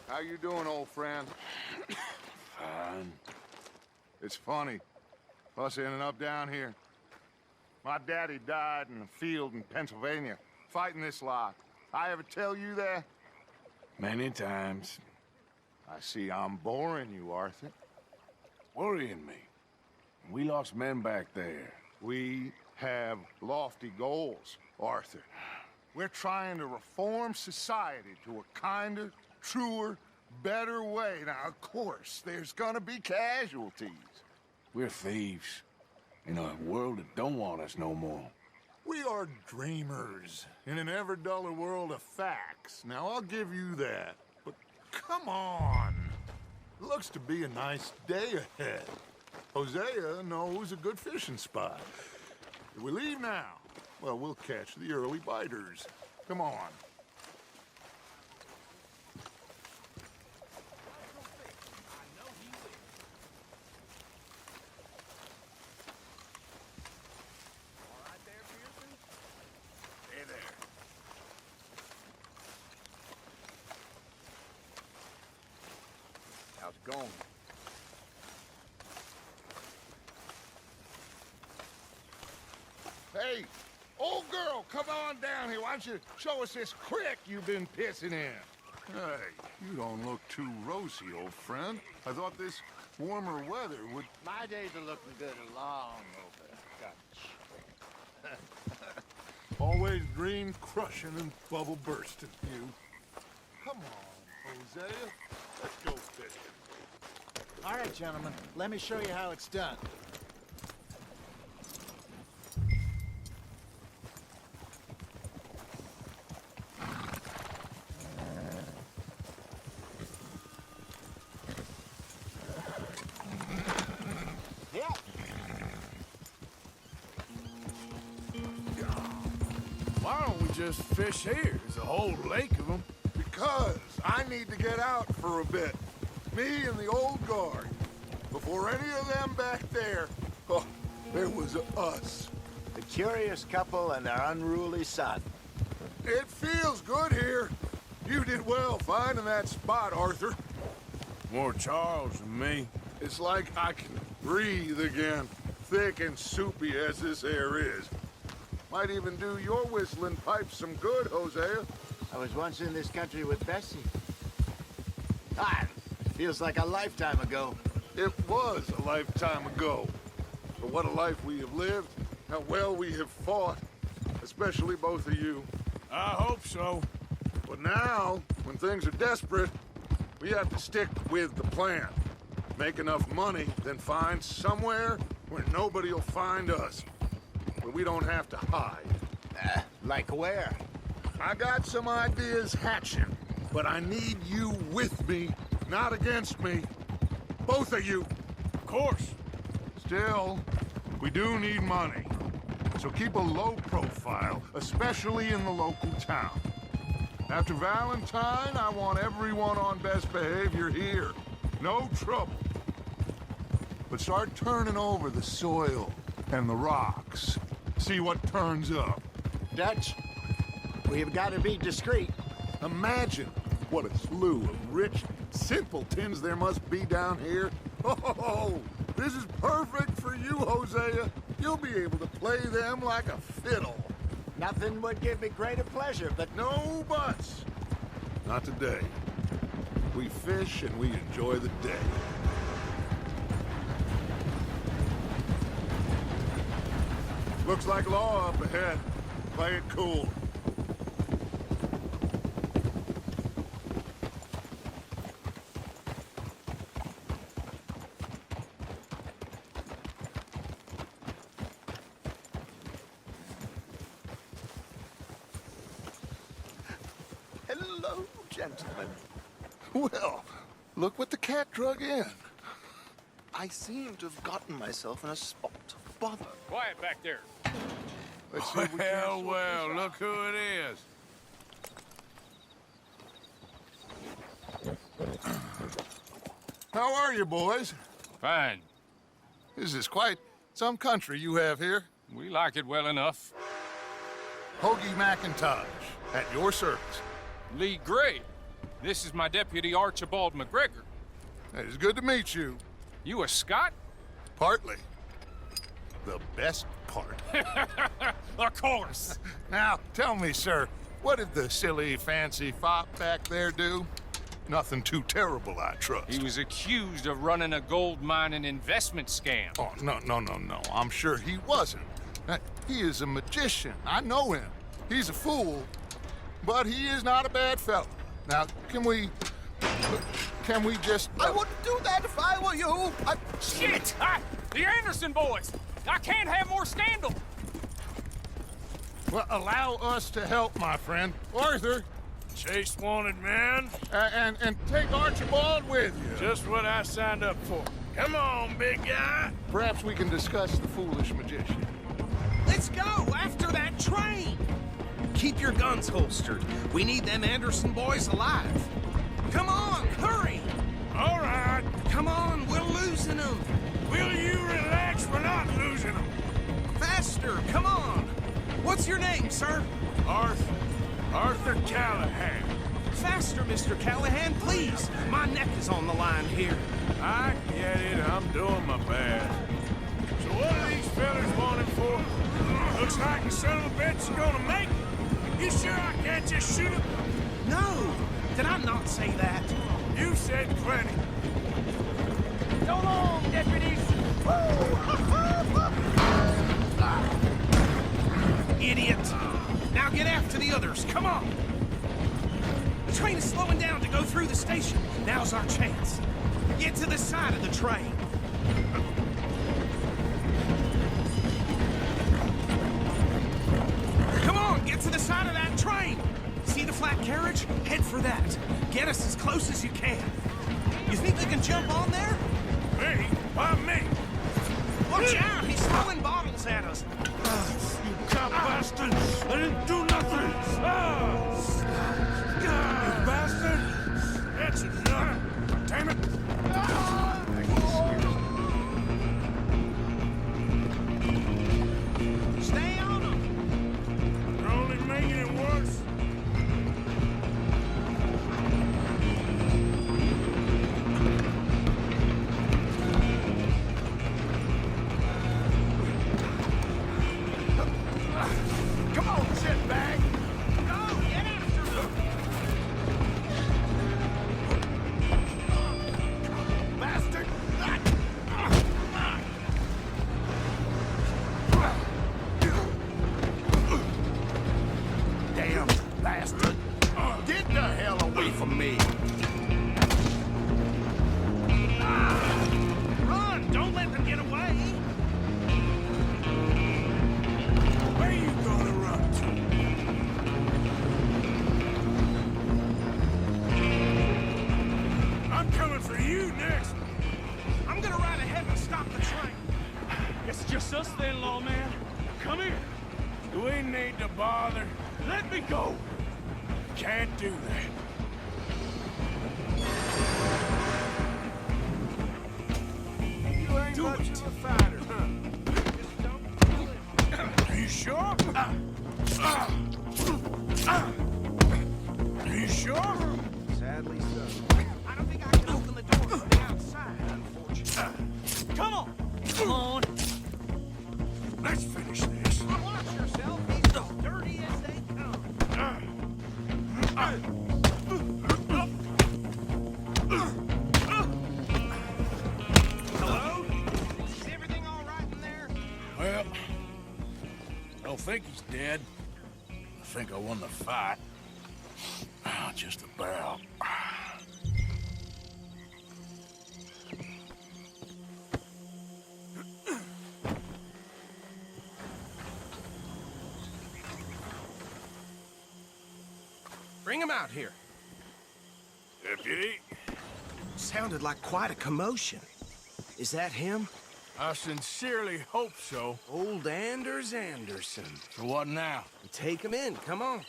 How you doing, old friend? Fine. It's funny, us ending up down here. My daddy died in a field in Pennsylvania, fighting this lot. I ever tell you that? Many times. I see I'm boring you, Arthur. Worrying me. We lost men back there. We have lofty goals, Arthur. We're trying to reform society to a kinder, truer, better way. Now, of course, there's gonna be casualties. We're thieves. In a world that don't want us no more. We are dreamers in an ever duller world of facts. Now, I'll give you that. But come on. Looks to be a nice day ahead. Hosea knows a good fishing spot. If we leave now, well, we'll catch the early biters. Come on. How's it going? Hey, old girl, come on down here. Why don't you show us this creek you've been pissing in? Hey, you don't look too rosy, old friend. I thought this warmer weather would... My days are looking good and long over. Always dream crushing and bubble bursting, you. Come on, Hosea. Let's go fishing. All right, gentlemen. Let me show you how it's done. Why don't we just fish here? There's a whole lake of them. Because I need to get out for a bit. Me and the old guard. Before any of them back there, oh, there was us. The curious couple and their unruly son. It feels good here. You did well finding that spot, Arthur. More Charles than me. It's like I can breathe again, thick and soupy as this air is. Might even do your whistling pipes some good, Hosea. I was once in this country with Bessie. Feels like a lifetime ago. It was a lifetime ago. But what a life we have lived, how well we have fought, especially both of you. I hope so. But now, when things are desperate, we have to stick with the plan. Make enough money, then find somewhere where nobody will find us. Where we don't have to hide. Like where? I got some ideas hatching, but I need you with me, not against me. Both of you. Of course. Still, we do need money. So keep a low profile, especially in the local town. After Valentine, I want everyone on best behavior here. No trouble. But start turning over the soil and the rocks. See what turns up. Dutch, we've got to be discreet. Imagine what a slew of rich simpletons there must be down here. Oh, this is perfect for you, Hosea. You'll be able to play them like a fiddle. Nothing would give me greater pleasure, but No buts. Not today. We fish and we enjoy the day. Looks like law up ahead. Play it cool. hello, gentlemen. Well, look what the cat drug in. I seem to have gotten myself in a spot of bother. Quiet back there. Let's see if we can't sort Well, this out. look who it is. How are you, boys? Fine. This is quite some country you have here. We like it well enough. Hoagie McIntosh, at your service. Lee Gray. This is my deputy Archibald McGregor. It's good to meet you. You a Scot? Partly. The best part. Of course. Now, tell me, sir, what did the silly, fancy fop back there do? Nothing too terrible, I trust. He was accused of running a gold mining investment scam. Oh, no. I'm sure he wasn't. He is a magician. I know him. He's a fool, but he is not a bad fellow. Now, can we just... I wouldn't do that if I were you. Shit! The Anderson boys! I can't have more scandal! Well, allow us to help, my friend. Arthur. Chase wanted man. And take Archibald with you. Just what I signed up for. Come on, big guy. Perhaps we can discuss the foolish magician. Let's go after that train. Keep your guns holstered. We need them Anderson boys alive. Come on, hurry. All right. Come on, we're losing them. Will you relax? We're not losing them. Faster, come on. What's your name, sir? Arthur Callahan. Faster, Mr. Callahan, please. My neck is on the line here. I get it. I'm doing my best. So what are these fellas wanting for? Looks like the son of a bitch is gonna make it. You sure I can't just shoot him? No, did I not say that? You said plenty. So long, deputies! Idiot. Now get after the others, come on. The train is slowing down to go through the station. Now's our chance. Get to the side of the train. Come on, get to the side of that train. See the flat carriage? Head for that. Get us as close as you can. You think you can jump on there? Me? Why me? Watch out, he's throwing bottles at us. You cop bastard! I didn't do nothing! You bastard! That's enough! Damn it! Stay on him. You're only making it worse. Come on, shitbag. Go, get after them. Bastard. Damn bastard. Get the hell away from me. Run, don't let them get away. Where you gonna run to? I'm coming for you next. I'm gonna ride ahead and stop the train. It's just us then, lawman. Come here. Do we need to bother? Let me go. Can't do that. You ain't Do much it. of a fighter, huh? Are you sure? Are you sure? Sadly so. I don't think I can open the door from the outside, unfortunately. Come on! Come on! Let's finish this. Watch yourself, he's as dirty as they come. Hello? Is everything all right in there? Well, I don't think he's dead. I think I won the fight. Just about. Bring him out here. Deputy, Sounded like quite a commotion. Is that him? I sincerely hope so. Old Anders Anderson. So what now? Take him in, come on.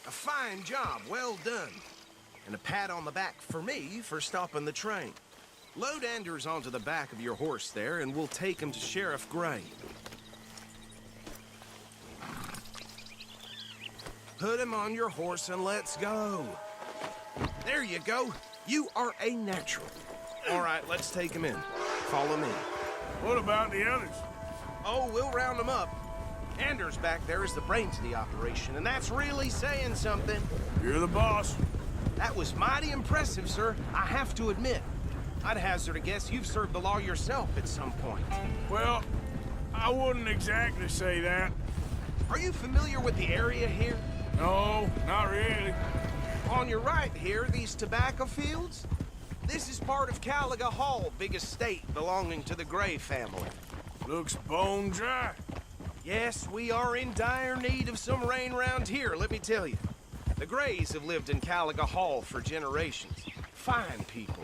A fine job, well done. And a pat on the back for me for stopping the train. Load Anders onto the back of your horse there, and we'll take him to Sheriff Gray. Put him on your horse and let's go. There you go. You are a natural. All right, let's take him in. Follow me. What about the others? Oh, we'll round them up. Anders back there is the brains of the operation, and that's really saying something. You're the boss. That was mighty impressive, sir. I have to admit. I'd hazard a guess you've served the law yourself at some point. Well, I wouldn't exactly say that. Are you familiar with the area here? No, not really. On your right here, these tobacco fields? This is part of Caliga Hall, big estate belonging to the Gray family. Looks bone dry. Yes, we are in dire need of some rain round here, let me tell you. The Grays have lived in Caliga Hall for generations. Fine people.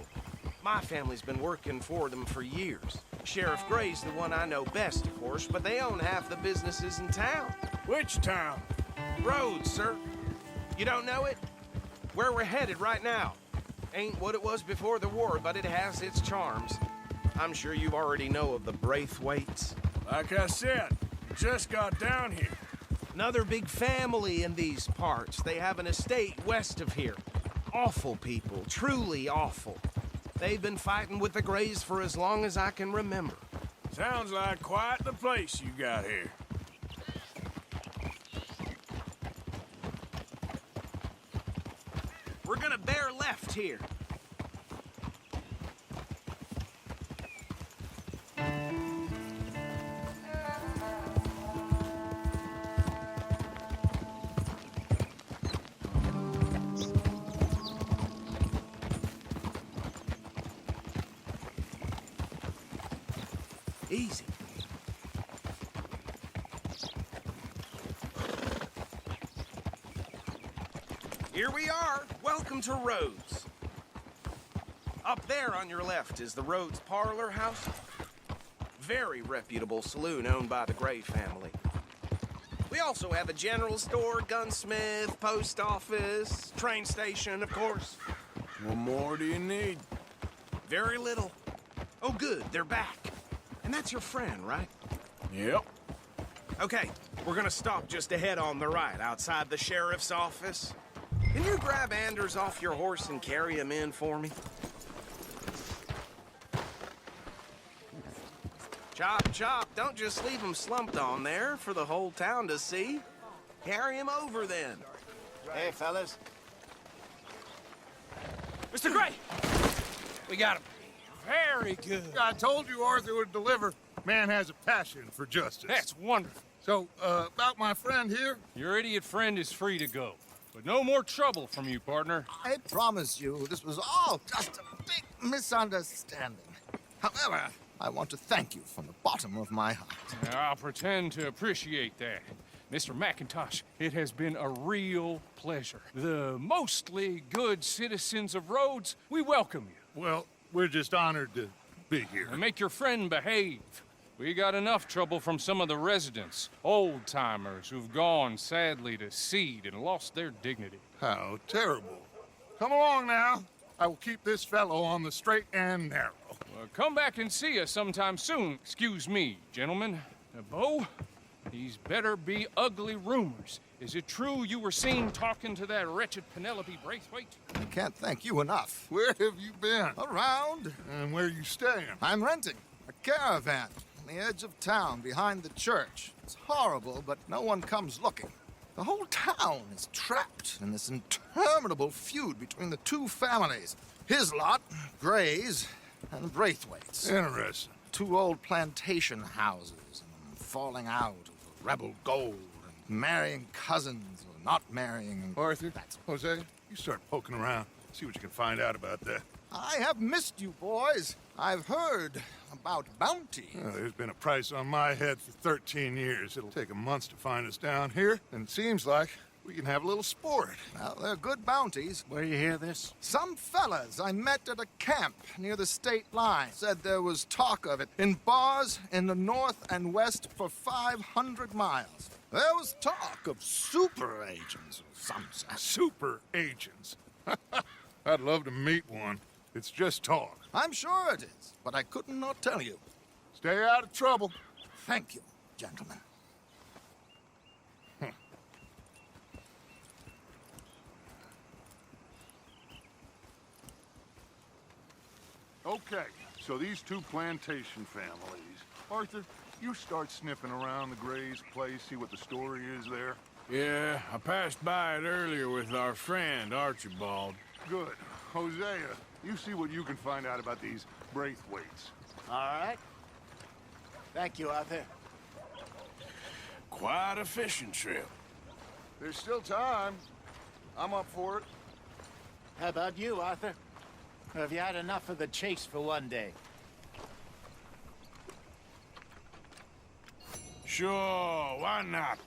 My family's been working for them for years. Sheriff Gray's the one I know best, of course, but they own half the businesses in town. Which town? Rhodes, sir. You don't know it? Where we're headed right now. Ain't what it was before the war, but it has its charms. I'm sure you already know of the Braithwaites. Like I said, just got down here. Another big family in these parts. They have an estate west of here. Awful people, truly awful. They've been fighting with the Grays for as long as I can remember. Sounds like quite the place you got here. We're gonna bear left here. Easy. Here we are. Welcome to Rhodes. Up there on your left is the Rhodes Parlor House. Very reputable saloon owned by the Gray family. We also have a general store, gunsmith, post office, train station, of course. What more do you need? Very little. Oh, good, they're back. And that's your friend, right? Yep. Okay, we're gonna stop just ahead on the right, outside the sheriff's office. Can you grab Anders off your horse and carry him in for me? Chop, chop, don't just leave him slumped on there for the whole town to see. Carry him over then. Hey, fellas. Mr. Gray! We got him. Very good. I told you Arthur would deliver. Man has a passion for justice. That's wonderful. So, about my friend here? Your idiot friend is free to go. But no more trouble from you, partner. I promise you, this was all just a big misunderstanding. However, I want to thank you from the bottom of my heart. I'll pretend to appreciate that. Mr. McIntosh, it has been a real pleasure. The mostly good citizens of Rhodes, we welcome you. Well, we're just honored to be here. And make your friend behave. We got enough trouble from some of the residents, old-timers who've gone, sadly, to seed and lost their dignity. How terrible. Come along now. I will keep this fellow on the straight and narrow. Well, come back and see us sometime soon. Excuse me, gentlemen. Bo, these better be ugly rumors. Is it true you were seen talking to that wretched Penelope Braithwaite? I can't thank you enough. Where have you been? Around, And where you staying? I'm renting a caravan on the edge of town behind the church. It's horrible, but no one comes looking. The whole town is trapped in this interminable feud between the two families. His lot, Gray's, and Braithwaite's. Interesting. Two old plantation houses, and falling out over rebel gold, and marrying cousins or not marrying. Arthur, Jose, you start poking around. See what you can find out about that. I have missed you, boys. I've heard about bounty. Well, there's been a price on my head for 13 years. It'll take 'em months to find us down here, and it seems like we can have a little sport. Well, they're good bounties. Where you hear this? Some fellas I met at a camp near the state line said there was talk of it in bars in the north and west for 500 miles. There was talk of super agents of some sort. Super agents. I'd love to meet one. It's just talk. I'm sure it is, but I couldn't not tell you. Stay out of trouble. Thank you, gentlemen. Okay, so these two plantation families. Arthur, you start sniffing around the Gray's place, see what the story is there. Yeah, I passed by it earlier with our friend, Archibald. Good. Hosea, you see what you can find out about these Braithwaites. All right. Thank you, Arthur. Quite a fishing trip. There's still time. I'm up for it. How about you, Arthur? Or have you had enough of the chase for one day? Sure, why not?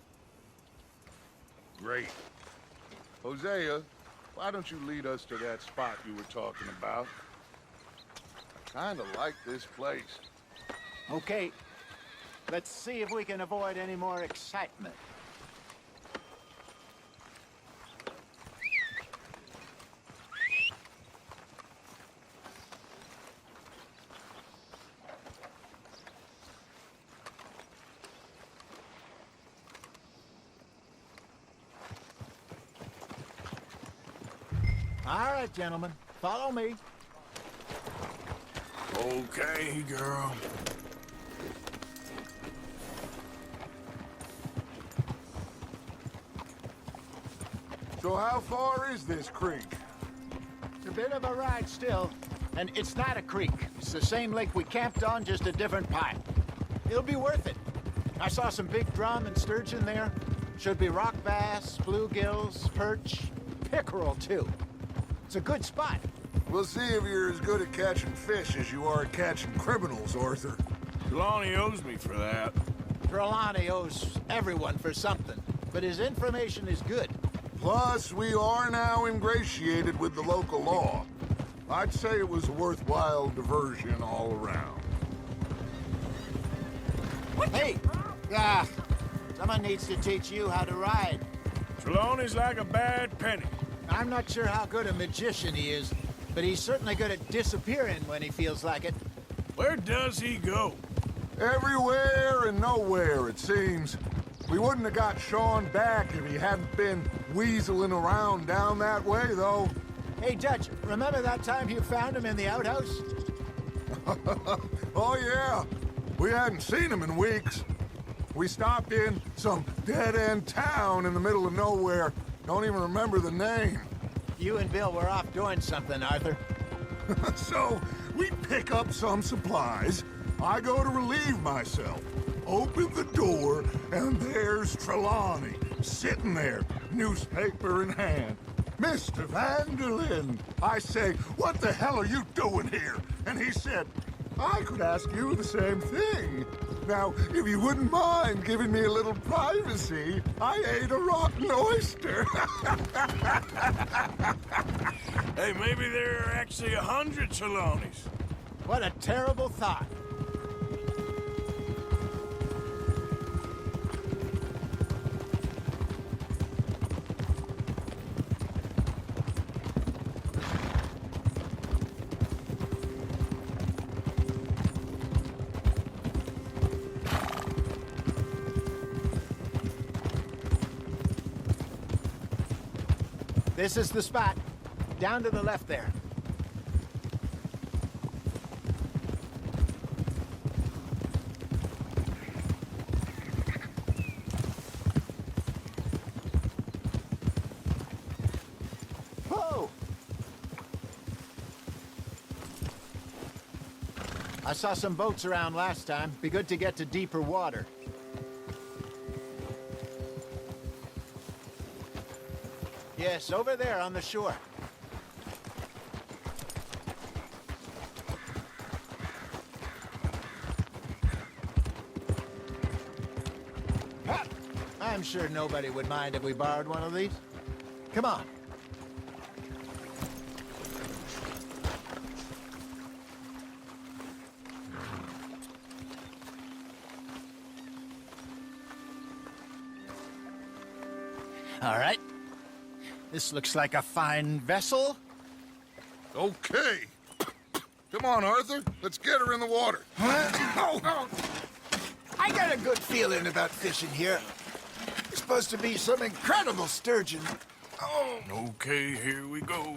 Great. Hosea, why don't you lead us to that spot you were talking about? I kinda like this place. Okay. Let's see if we can avoid any more excitement. All right, gentlemen. Follow me. Okay, girl. So how far is this creek? It's a bit of a ride still, and it's not a creek. It's the same lake we camped on, just a different pipe. It'll be worth it. I saw some big drum and sturgeon there. Should be rock bass, bluegills, perch, pickerel too. It's a good spot. We'll see if you're as good at catching fish as you are at catching criminals, Arthur. Trelawney owes me for that. Trelawney owes everyone for something, but his information is good. Plus, we are now ingratiated with the local law. I'd say it was a worthwhile diversion all around. Hey! Someone needs to teach you how to ride. Trelawney's like a bad penny. I'm not sure how good a magician he is, but he's certainly good at disappearing when he feels like it. Where does he go? Everywhere and nowhere, it seems. We wouldn't have got Sean back if he hadn't been weaseling around down that way, though. Hey, Judge, remember that time you found him in the outhouse? Oh, yeah. We hadn't seen him in weeks. We stopped in some dead-end town in the middle of nowhere. Don't even remember the name. You and Bill were off doing something, Arthur. So, we pick up some supplies. I go to relieve myself. Open the door, and there's Trelawney, sitting there, newspaper in hand. Mr. Vanderlyn. I say, what the hell are you doing here? And he said, I could ask you the same thing. Now, if you wouldn't mind giving me a little privacy, I ate a rotten oyster. Hey, maybe there are actually 100 Trelawneys. What a terrible thought. This is the spot. Down to the left there. Whoa! I saw some boats around last time. Be good to get to deeper water. Yes, over there on the shore. Ha! I'm sure nobody would mind if we borrowed one of these. Come on. All right. This looks like a fine vessel. Okay. Come on, Arthur. Let's get her in the water. Oh. I got a good feeling about fishing here. It's supposed to be some incredible sturgeon. Oh. Okay, here we go.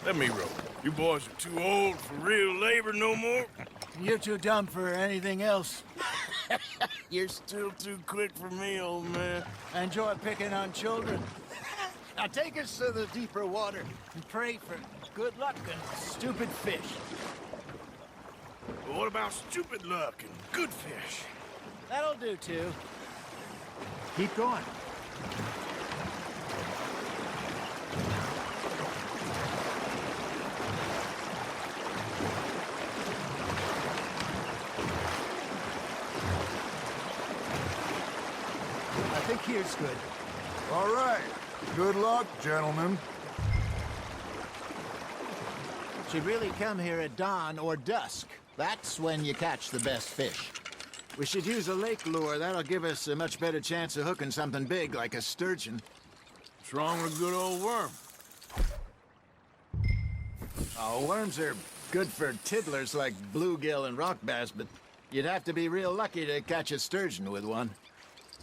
Let me row. You boys are too old for real labor no more. You're too dumb for anything else. You're still too quick for me, old man. I enjoy picking on children. Now take us to the deeper water and pray for good luck and stupid fish. But what about stupid luck and good fish? That'll do, too. Keep going. I think here's good. All right. Good luck, gentlemen. Should really come here at dawn or dusk. That's when you catch the best fish. We should use a lake lure. That'll give us a much better chance of hooking something big like a sturgeon. What's wrong with a good old worm? Oh, worms are good for tiddlers like bluegill and rock bass, but you'd have to be real lucky to catch a sturgeon with one.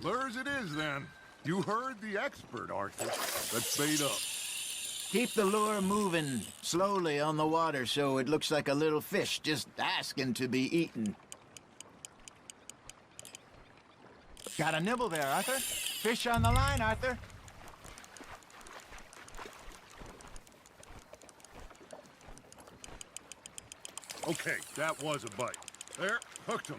Lures it is, then. You heard the expert, Arthur. Let's bait up. Keep the lure moving slowly on the water so it looks like a little fish just asking to be eaten. Got a nibble there, Arthur. Fish on the line, Arthur. Okay, that was a bite. There, hooked him.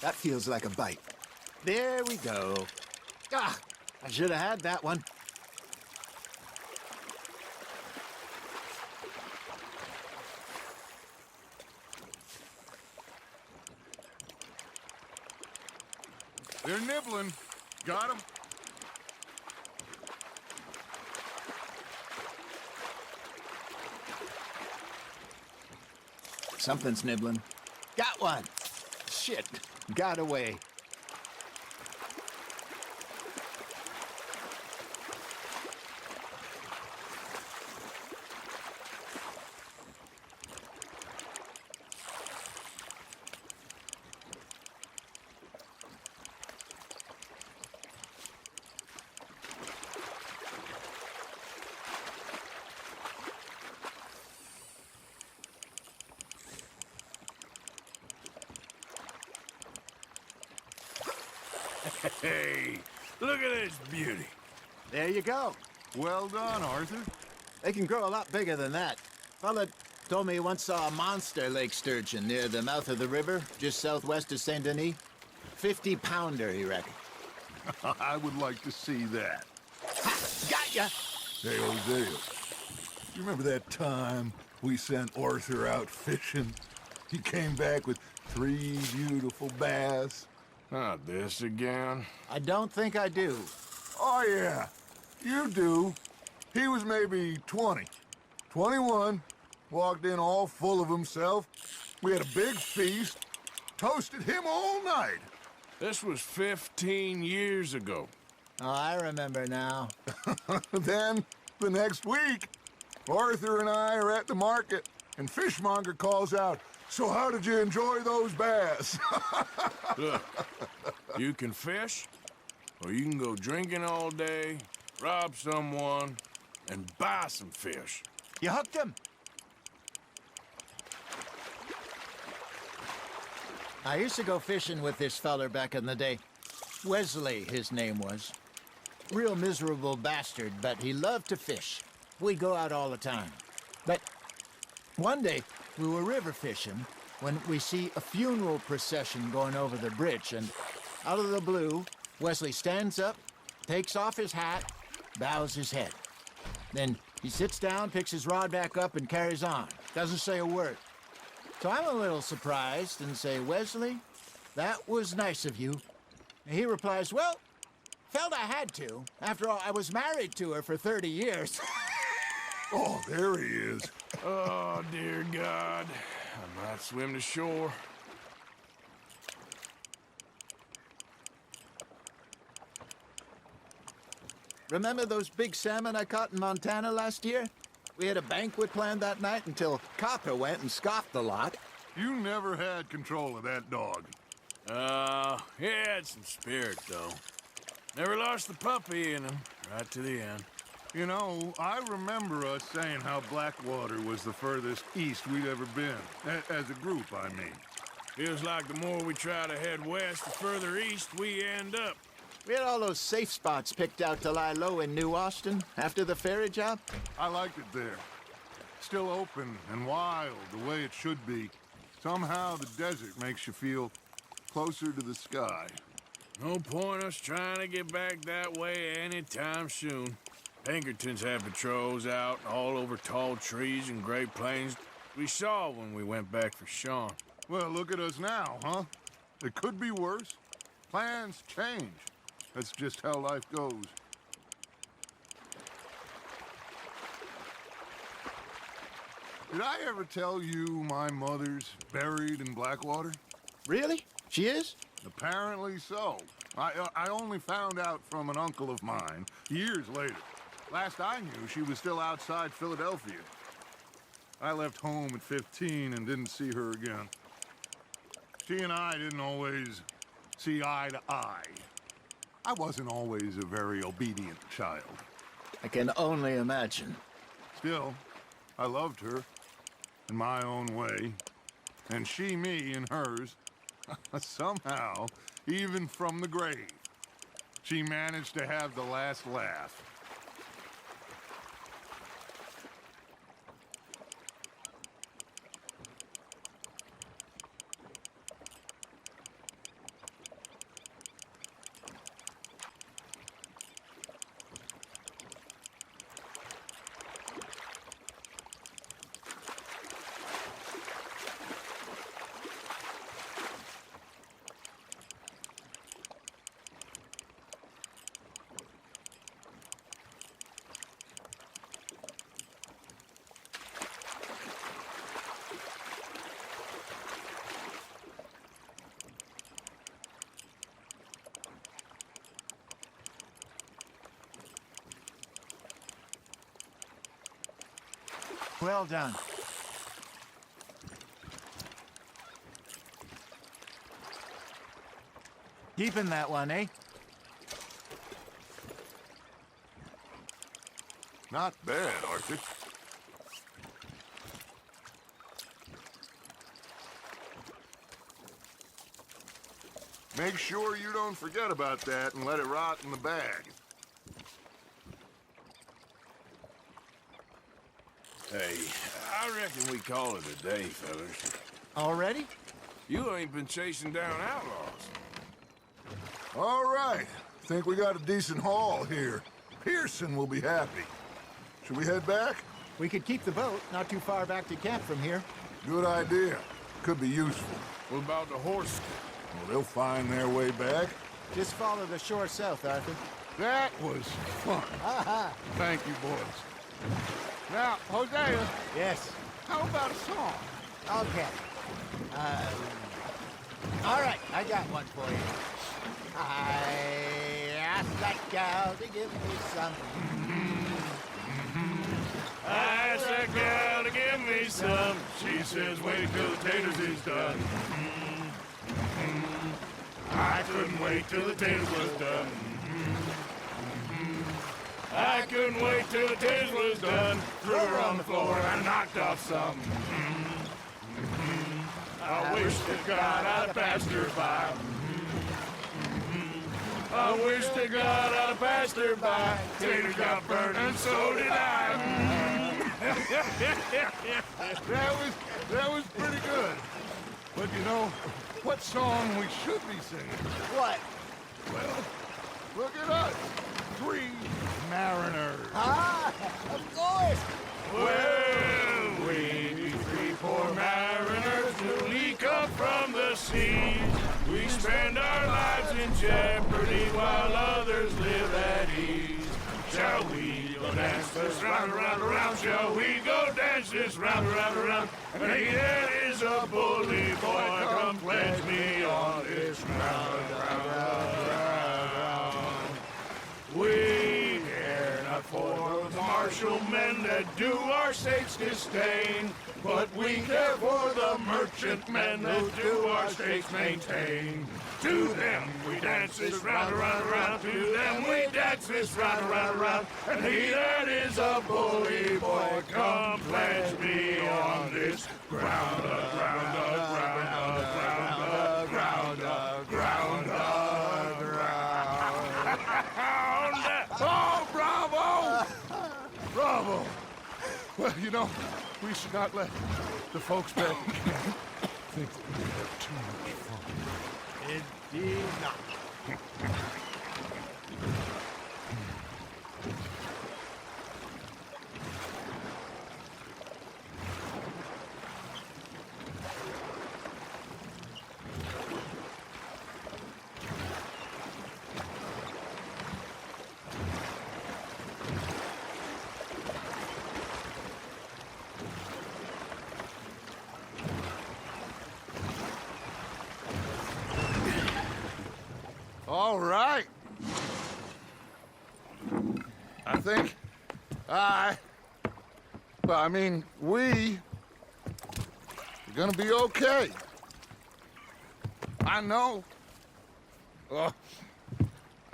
That feels like a bite. There we go. Ah, I should have had that one. They're nibbling. Got him. Something's nibbling. Got one. Shit. Got away. Hey, look at this beauty. There you go. Well done, Arthur. They can grow a lot bigger than that. Fella told me he once saw a monster lake sturgeon near the mouth of the river, just southwest of Saint Denis. 50-pounder, he reckoned. I would like to see that. Ha! Got ya! Hey, Hosea, you remember that time we sent Arthur out fishing? He came back with 3 beautiful bass. Not this again. I don't think I do. Oh, yeah, you do. He was maybe 20, 21, walked in all full of himself. We had a big feast, toasted him all night. This was 15 years ago. Oh, I remember now. Then, the next week, Arthur and I are at the market, and Fishmonger calls out, "So how did you enjoy those bass?" Look, you can fish, or you can go drinking all day, rob someone, and buy some fish. You hooked him. I used to go fishing with this feller back in the day. Wesley, his name was. Real miserable bastard, but he loved to fish. We'd go out all the time. But one day, we were river fishing when we see a funeral procession going over the bridge, and out of the blue, Wesley stands up, takes off his hat, bows his head. Then he sits down, picks his rod back up, and carries on. Doesn't say a word. So I'm a little surprised and say, "Wesley, That was nice of you. He replies, well, felt I had to. After all, I was married to her for 30 years. Oh, there he is. Oh, dear God. I might swim to shore. Remember those big salmon I caught in Montana last year? We had a banquet planned that night until Copper went and scoffed the lot. You never had control of that dog. He had some spirit, though. Never lost the puppy in him, right to the end. You know, I remember us saying how Blackwater was the furthest east we'd ever been. As a group, I mean. Feels like the more we try to head west, the further east we end up. We had all those safe spots picked out to lie low in New Austin after the ferry job. I liked it there. Still open and wild, the way it should be. Somehow the desert makes you feel closer to the sky. No point us trying to get back that way anytime soon. Pinkertons have patrols out all over tall trees and Great Plains. We saw when we went back for Sean. Well, look at us now, huh? It could be worse. Plans change. That's just how life goes. Did I ever tell you my mother's buried in Blackwater? Really? She is? Apparently so. I only found out from an uncle of mine years later. Last I knew, she was still outside Philadelphia. I left home at 15 and didn't see her again. She and I didn't always see eye to eye. I wasn't always a very obedient child. I can only imagine. Still, I loved her in my own way, and she me in hers. Somehow, even from the grave, she managed to have the last laugh. Well done. Keeping that one, eh? Not bad, Arthur. Make sure you don't forget about that and let it rot in the bag. Hey, I reckon we call it a day, fellas. Already? You ain't been chasing down outlaws. All right. Think we got a decent haul here. Pearson will be happy. Should we head back? We could keep the boat not too far back to camp from here. Good idea. Could be useful. What about the horse? Well, they'll find their way back. Just follow the shore south, Arthur. That was fun. Thank you, boys. Now, Hosea, Yes. how about a song? Okay. All right, I got one for you. I asked that gal to give me some. I asked that gal to give me some. She says, wait till the taters is done. I couldn't wait till the taters was done. I couldn't wait till the taters was done. Threw her on the floor and knocked off some. I wish to God I'd passed her by. I wish to God I'd passed her by. Taters got burned and so did I. That was pretty good. But you know, what song we should be singing? What? Well, look at us. 3 mariners. Ah, of course. Well, we 3 poor mariners newly come from the sea. We jeopardy while others live at ease. Shall we go dance this round, around, around? Shall we go dance this round, around, around? And he that is a bully boy, come pledge me on this round, round, round. We care not for the martial men that do our states disdain, but we care for the merchant men who do our states maintain. To them we dance this round, around, around. To them we dance this round, around, around. And he that is a bully boy, come pledge me on this ground, ground, ground, ground, ground, ground, ground. Oh, bravo! Bravo! Well, you know, we should not let the folks back in camp think that we have too much fun. Indeed not. All right. I think we're gonna be okay. I know. I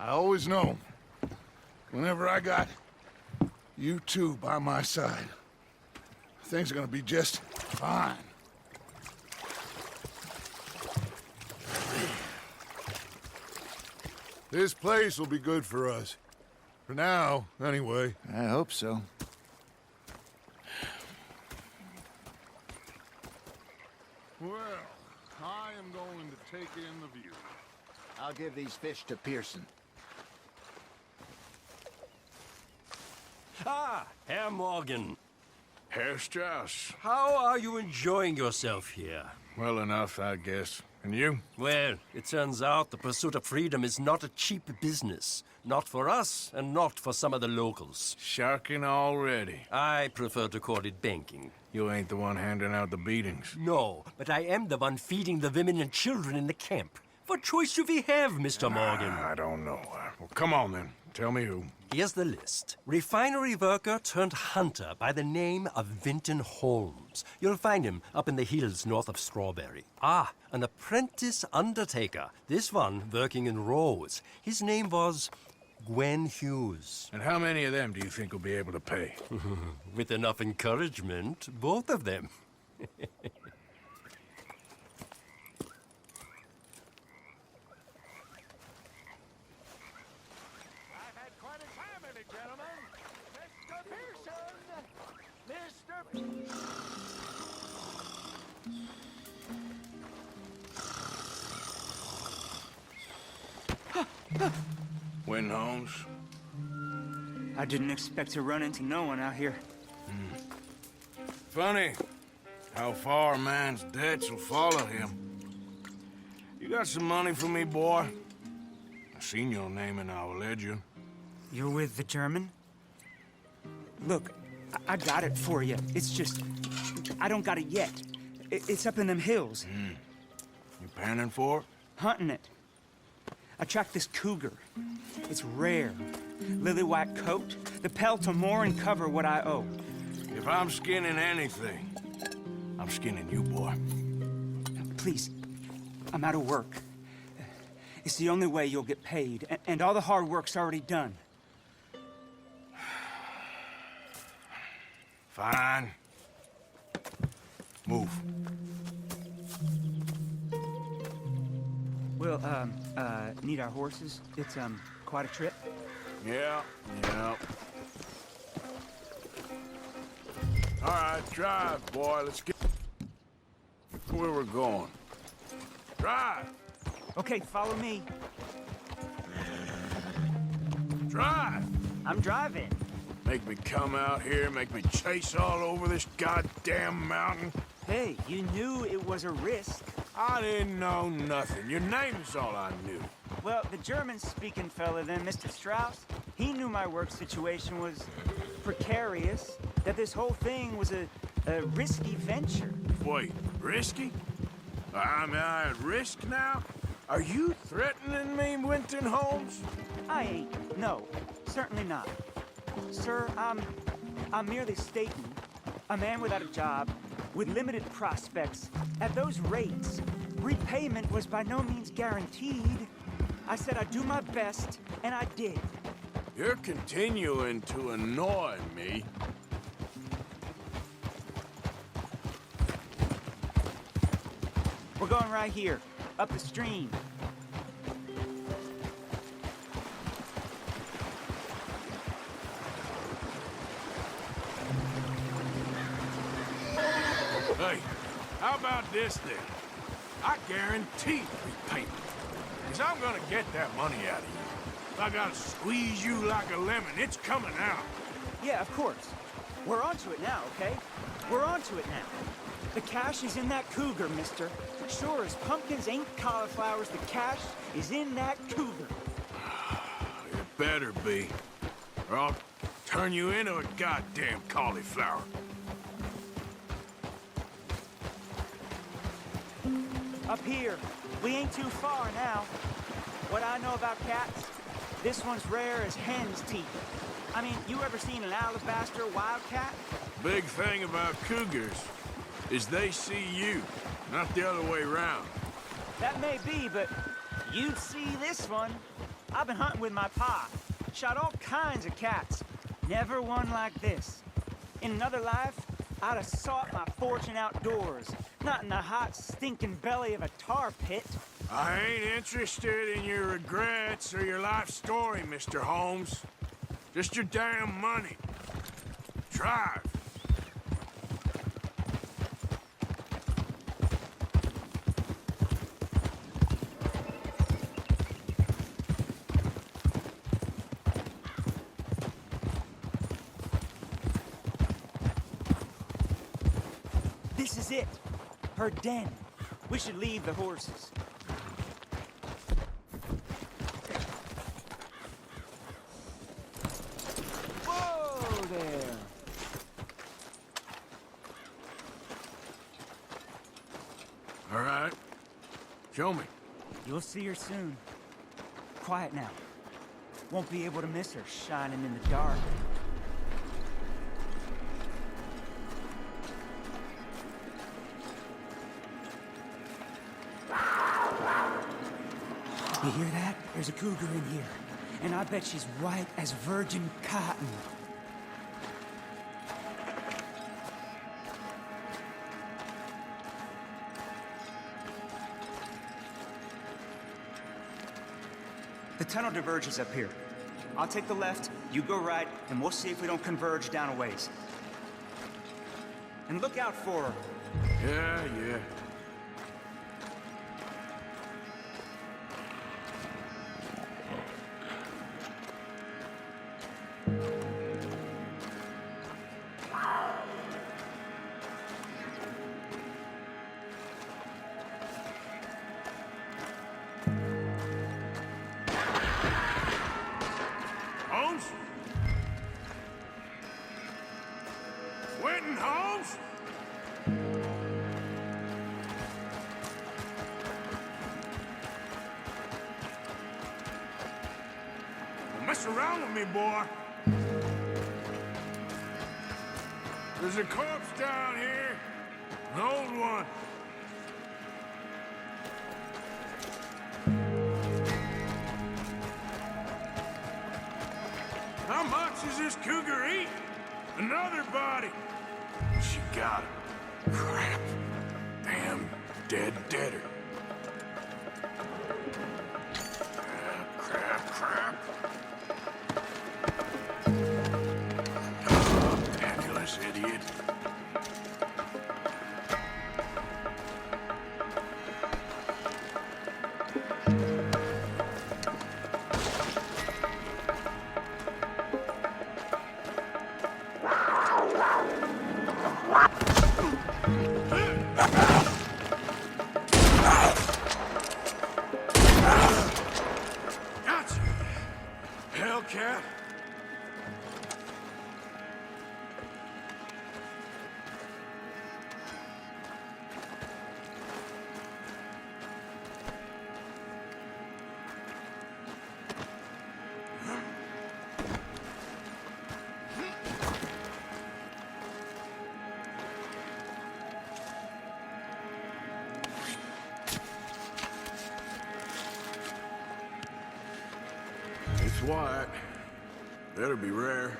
always know. Whenever I got you two by my side, things are gonna be just fine. This place will be good for us. For now, anyway. I hope so. Well, I am going to take in the view. I'll give these fish to Pearson. Ah, Herr Morgan. Herr Strauss. How are you enjoying yourself here? Well enough, I guess. And you? Well, it turns out the pursuit of freedom is not a cheap business. Not for us, and not for some of the locals. Sharking already. I prefer to call it banking. You ain't the one handing out the beatings. No, but I am the one feeding the women and children in the camp. What choice do we have, Mr. Morgan? I don't know. Well, come on then. Tell me who. Here's the list. Refinery worker turned hunter by the name of Vinton Holmes. You'll find him up in the hills north of Strawberry. Ah, an apprentice undertaker. This one working in rows. His name was Gwen Hughes. And how many of them do you think will be able to pay? With enough encouragement, both of them. Win Holmes. I didn't expect to run into no one out here. Funny how far a man's debts will follow him. You got some money for me, boy? I seen your name in our ledger. You're with the German? Look, I got it for you. It's just, I don't got it yet. It's up in them hills. You panning for it? Hunting it. I tracked this cougar. It's rare. Lily white coat. The pelt will more and cover what I owe. If I'm skinning anything, I'm skinning you, boy. Please, I'm out of work. It's the only way you'll get paid, and all the hard work's already done. Fine. Move. We'll, need our horses. It's, quite a trip. Yeah. All right, drive, boy. Let's get where we're going. Drive! Okay, follow me. Drive! I'm driving. Make me come out here, make me chase all over this goddamn mountain. Hey, you knew it was a risk. I didn't know nothing. Your name's all I knew. Well, the German-speaking fella then, Mr. Strauss, he knew my work situation was precarious, that this whole thing was a risky venture. Wait, risky? Am I at risk now? Are you threatening me, Winton Holmes? I ain't. No, certainly not. Sir, I'm merely stating, a man without a job, with limited prospects, at those rates, repayment was by no means guaranteed. I said I'd do my best, and I did. You're continuing to annoy me. We're going right here, up the stream. Hey, how about this then? I guarantee repayment. Because I'm gonna get that money out of you. If I gotta squeeze you like a lemon, it's coming out. Yeah, of course. We're onto it now, okay? We're onto it now. The cash is in that cougar, mister. Sure as pumpkins ain't cauliflowers, the cash is in that cougar. It better be, or I'll turn you into a goddamn cauliflower. Up here. We ain't too far now. What I know about cats, this one's rare as hen's teeth. I mean, you ever seen an alabaster wildcat? Big thing about cougars is they see you, not the other way around. That may be, but you'd see this one. I've been hunting with my pa. Shot all kinds of cats. Never one like this. In another life, I'd have sought my fortune outdoors, not in the hot, stinking belly of a tar pit. I ain't interested in your regrets or your life story, Mr. Holmes. Just your damn money. Drive. This is it. Her den. We should leave the horses. Whoa there. All right. Show me. You'll see her soon. Quiet now. Won't be able to miss her shining in the dark. You hear that? There's a cougar in here. And I bet she's white as virgin cotton. The tunnel diverges up here. I'll take the left, you go right, and we'll see if we don't converge down a ways. And look out for her. Yeah. Holmes? Winton Holmes? Don't mess around with me, boy. There's a corpse down here. An old one. How much is this cougar eat? Another body. She got him. Crap. Damn deader. Crap. Oh, fabulous idiot. cat. It's white. Better be rare.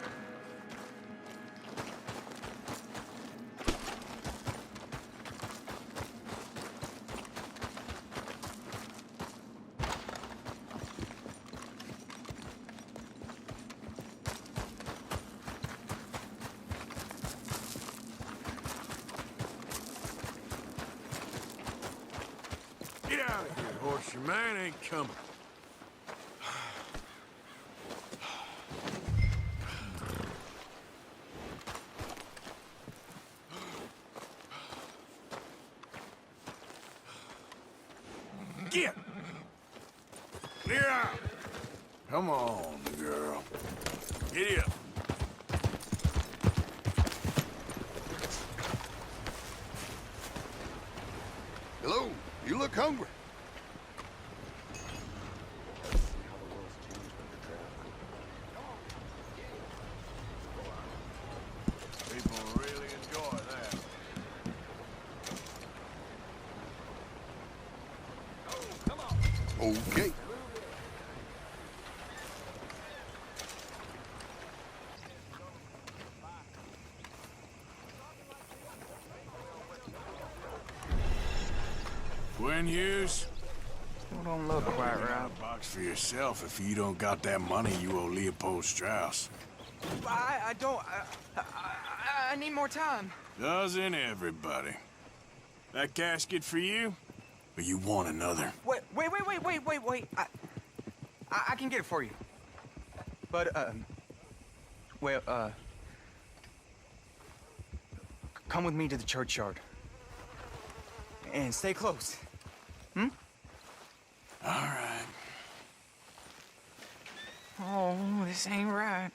Get out of here, horse. Your man ain't coming. Get! Clear out! Come on, girl. Get up. Hello, you look hungry. People really enjoy that. Okay. Gwen Hughes, Still don't look quite you got right. a box for yourself if you don't got that money you owe Leopold Strauss. I don't. I need more time. Doesn't everybody? That casket for you? Or you want another? Wait. I can get it for you. But, come with me to the churchyard. And stay close. All right. Oh, this ain't right.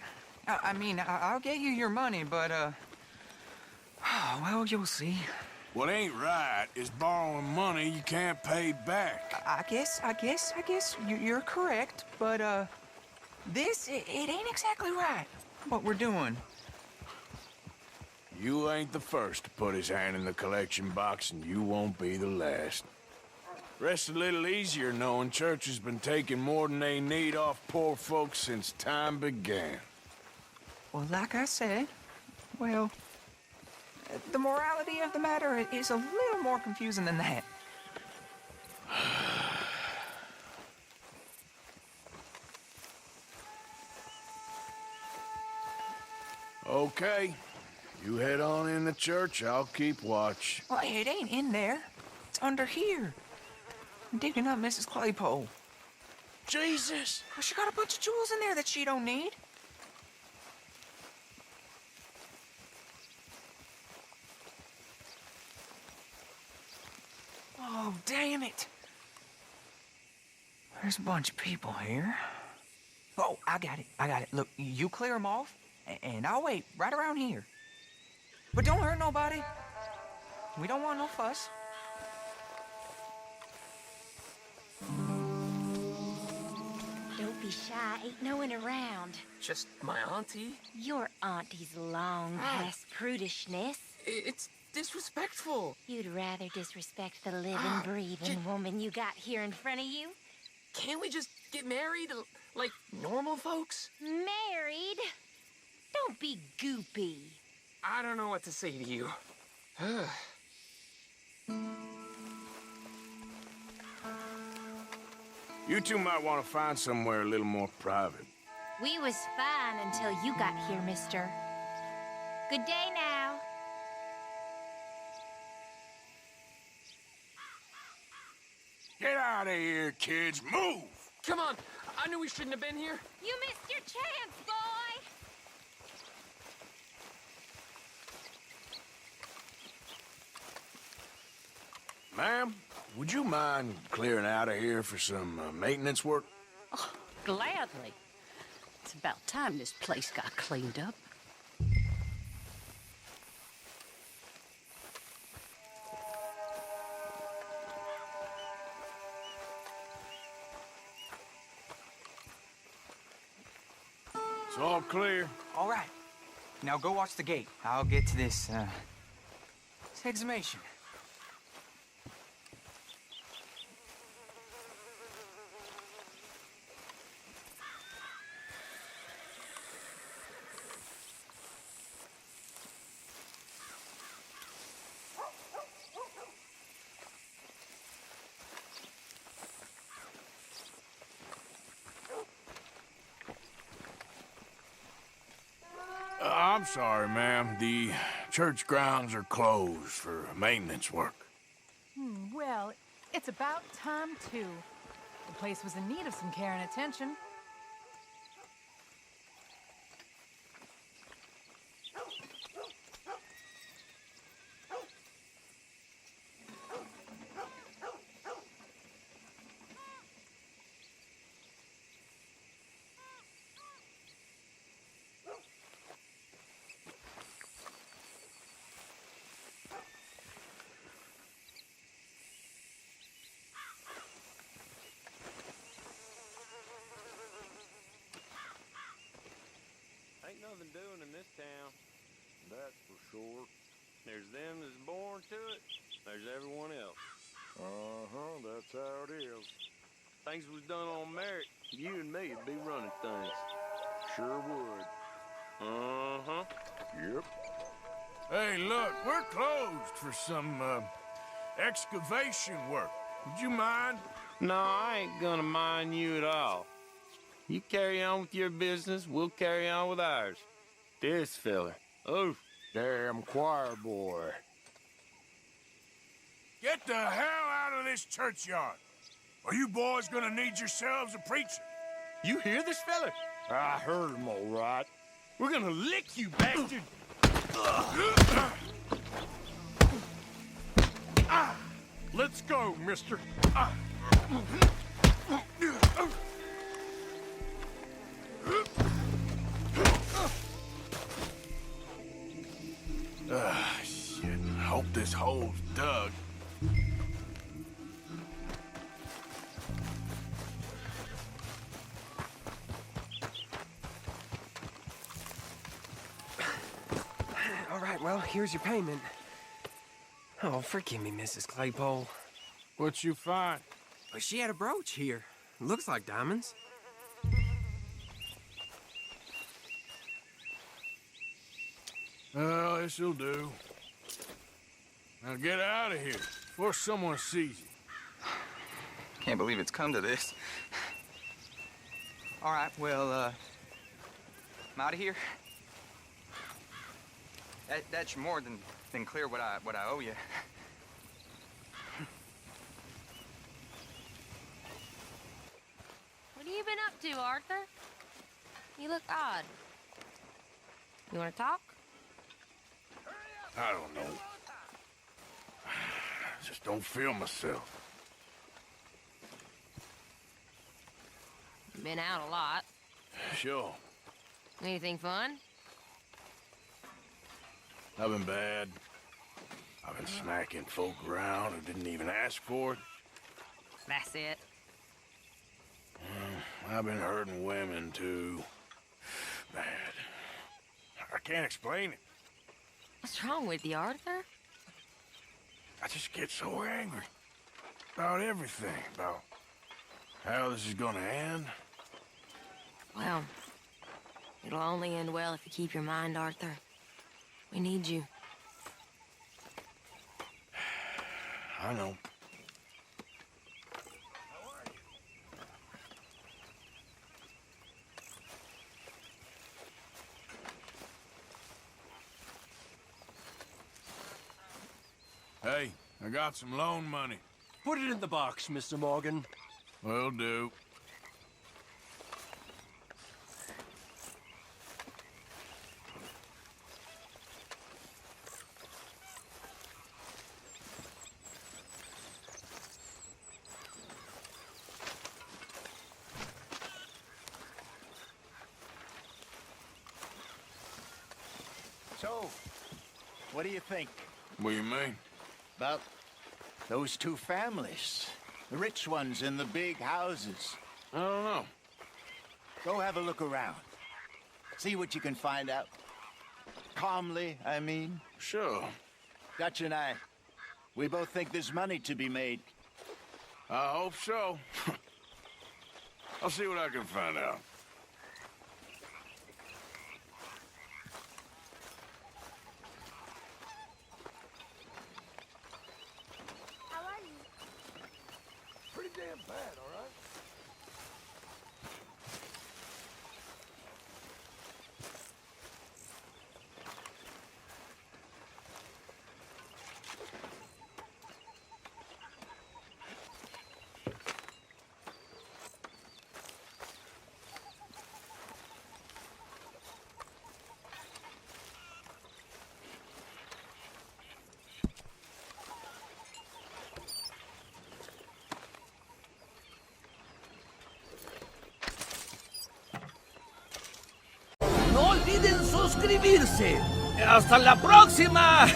I mean, I'll get you your money, but, well, you'll see. What ain't right is borrowing money you can't pay back. I guess you're correct, but, it ain't exactly right, what we're doing. You ain't the first to put his hand in the collection box, and you won't be the last. Rests a little easier knowing church has been taking more than they need off poor folks since time began. Well, like I said, well, the morality of the matter is a little more confusing than that. Okay. You head on in the church, I'll keep watch. Well, it ain't in there. It's under here. I'm digging up Mrs. Claypole. Jesus! Well, she got a bunch of jewels in there that she don't need. Oh, damn it. There's a bunch of people here. Oh, I got it. Look, you clear them off, and I'll wait right around here. But don't hurt nobody. We don't want no fuss. Don't be shy, ain't no one around. Just my auntie. Your auntie's long past prudishness. It's disrespectful. You'd rather disrespect the living, breathing woman you got here in front of you? Can't we just get married like normal folks? Married? Don't be goopy. I don't know what to say to you. You two might want to find somewhere a little more private. We was fine until you got here, mister. Good day now. Get out of here, kids. Move! Come on. I knew we shouldn't have been here. You missed your chance, boy! Ma'am, would you mind clearing out of here for some maintenance work? Oh, gladly. It's about time this place got cleaned up. It's all clear. All right. Now go watch the gate. I'll get to this exhumation. I'm sorry, ma'am. The church grounds are closed for maintenance work. Well, it's about time, too. The place was in need of some care and attention. Ain't nothing doing in this town. That's for sure. There's them that's born to it. There's everyone else. Uh-huh, that's how it is. Things was done on merit, you and me would be running things. Sure would. Uh-huh. Yep. Hey, look, we're closed for some, excavation work. Would you mind? No, I ain't gonna mind you at all. You carry on with your business, we'll carry on with ours. This feller. Oh, damn choir boy. Get the hell out of this churchyard. Are you boys gonna need yourselves a preacher? You hear this feller? I heard him all right. We're gonna lick you, bastard! Let's go, mister. Shit. Hope this hole's dug. All right, well, here's your payment. Oh, forgive me, Mrs. Claypole. What you find? Well, she had a brooch here. Looks like diamonds. Well, this'll do. Now get out of here before someone sees you. Can't believe it's come to this. All right, well, I'm out of here. That's more than clear what I owe you. What have you been up to, Arthur? You look odd. You want to talk? I don't know. I just don't feel myself. Been out a lot. Sure. Anything fun? I've been bad. I've been smacking folk around who didn't even ask for it. That's it. I've been hurting women, too. Bad. I can't explain it. What's wrong with you, Arthur? I just get so angry. About everything. About how this is gonna end. Well, it'll only end well if you keep your mind, Arthur. We need you. I know. Hey, I got some loan money. Put it in the box, Mr. Morgan. Will do. So, what do you think? What do you mean? About those two families. The rich ones in the big houses. I don't know. Go have a look around. See what you can find out. Calmly, I mean. Sure. Dutch and I, we both think there's money to be made. I hope so. I'll see what I can find out. How are you? Pretty damn bad, all right? No olviden suscribirse. ¡Hasta la próxima!